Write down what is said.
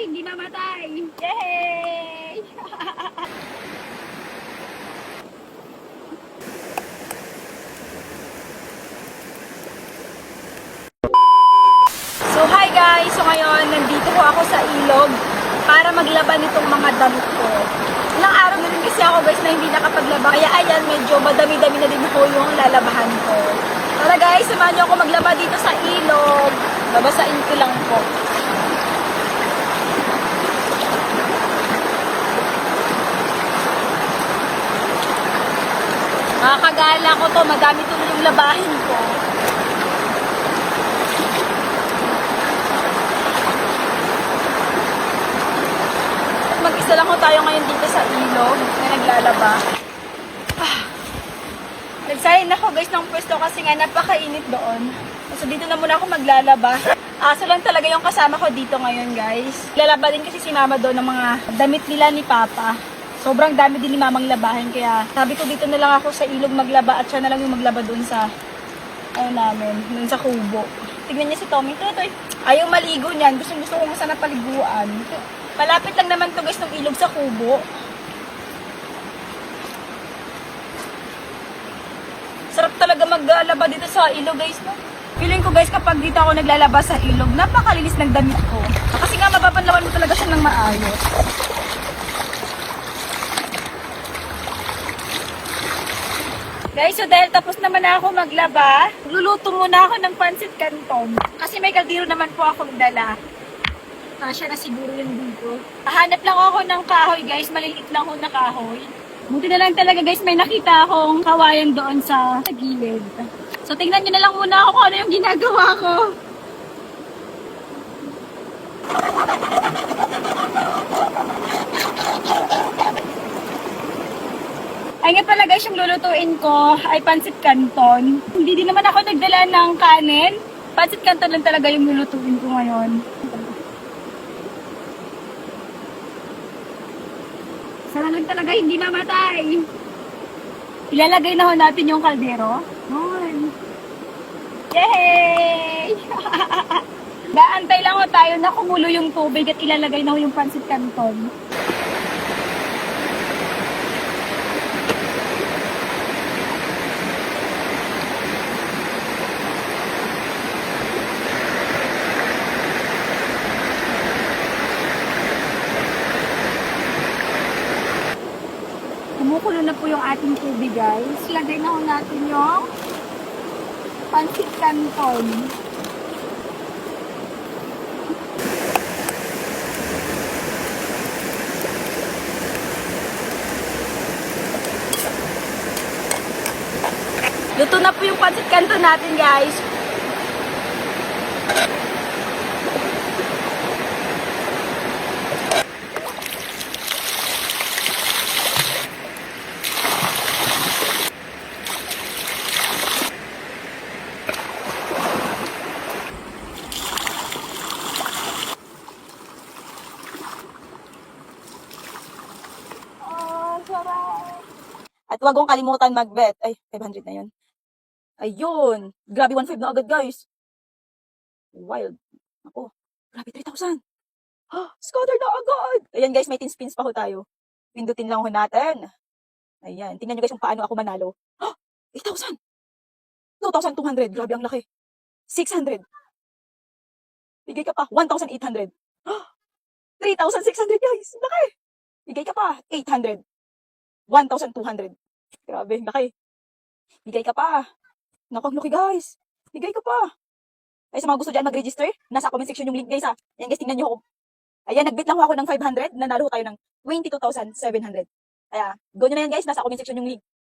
talaga hindi mamatay. Yay! So hi guys! So ngayon, nandito ko ako sa ilog para maglaban itong mga damit ko. Ilang araw na rin kasi ako guys na hindi nakapaglaba. Kaya ayan, medyo madami-dami na din po yung lalabahan ko. Tara guys, samahan niyo ako maglaba dito sa ilog. Babasain ko lang po. Makakagala ko to, madami tuloy yung labahin ko. Mag-isa lang ko tayo ngayon dito sa ilog na naglalaba. Nagsayin ako guys ng pwesto kasi nga napakainit doon. So dito na muna ako maglalaba. Aso lang talaga yung kasama ko dito ngayon guys. Lalaba din kasi si mama doon ng mga damit nila ni papa. Sobrang dami din ni mamang labahin kaya sabi ko dito na lang ako sa ilog maglaba at siya na lang yung maglaba doon sa namin, doon sa kubo. Tignan niya si Tommy. Tutoy, ayaw maligo niyan. Gusto ko sana paliguan. Malapit lang naman to guys ng ilog sa kubo. Sarap talaga maglalaba dito sa ilog guys, no? Feeling ko guys kapag dito ako naglalaba sa ilog, napakalinis ng damit ko. Kasi nga mapapanlawan mo talaga siya ng maayos. Guys, so dahil tapos naman ako maglaba, luluto muna ako ng pancit canton. Kasi may kaldero naman po akong dala. Kasya na siguro yun dito. Hahanap lang ako ng kahoy guys, maliliit lang ako na kahoy. Buti na lang talaga guys, may nakita akong kawayan doon sa gilid. So tingnan nyo na lang muna ako kung ano yung ginagawa ko. Ay nga pala guys, yung lulutuin ko ay pancit canton. Hindi din naman ako nagdala ng kanin. Pancit canton lang talaga yung lulutuin ko ngayon. Sana lang talaga hindi mamatay. Ilalagay na ho natin yung kaldero. Yay! Daantay lang ho tayo na kumulo yung tubig at ilalagay na ho yung pancit canton. Kumukulo na po yung ating tubig guys. Lagay na ho natin yung pancit canton. Luto na po yung pancit canton natin guys. At huwag kong kalimutan mag-bet. Ay, 500 na yun. Ayun. Grabe, 1.5 na agad, guys. Wild. Ako. Grabe, 3,000. Scatter na agad. Ayan, guys, may 10 spins pa ho tayo. Pindutin lang ho natin. Ayan. Tingnan nyo, guys, kung paano ako manalo. 8,000. 2,200. Grabe, ang laki. 600. Bigay ka pa. 1,800. 3,600, guys. Laki. Bigay ka pa. 800. 1,200. Grabe, laki. Bigay ka pa. Naku, ang laki guys. Bigay ka pa. Ay, sa mga gusto dyan mag-register, nasa comment section yung link guys ha. Ayan guys, tingnan nyo ako. Ayan, nag-bid lang ako ng 500. Nanalo tayo ng 22,700. Kaya, go nyo na yan guys. Nasa comment section yung link.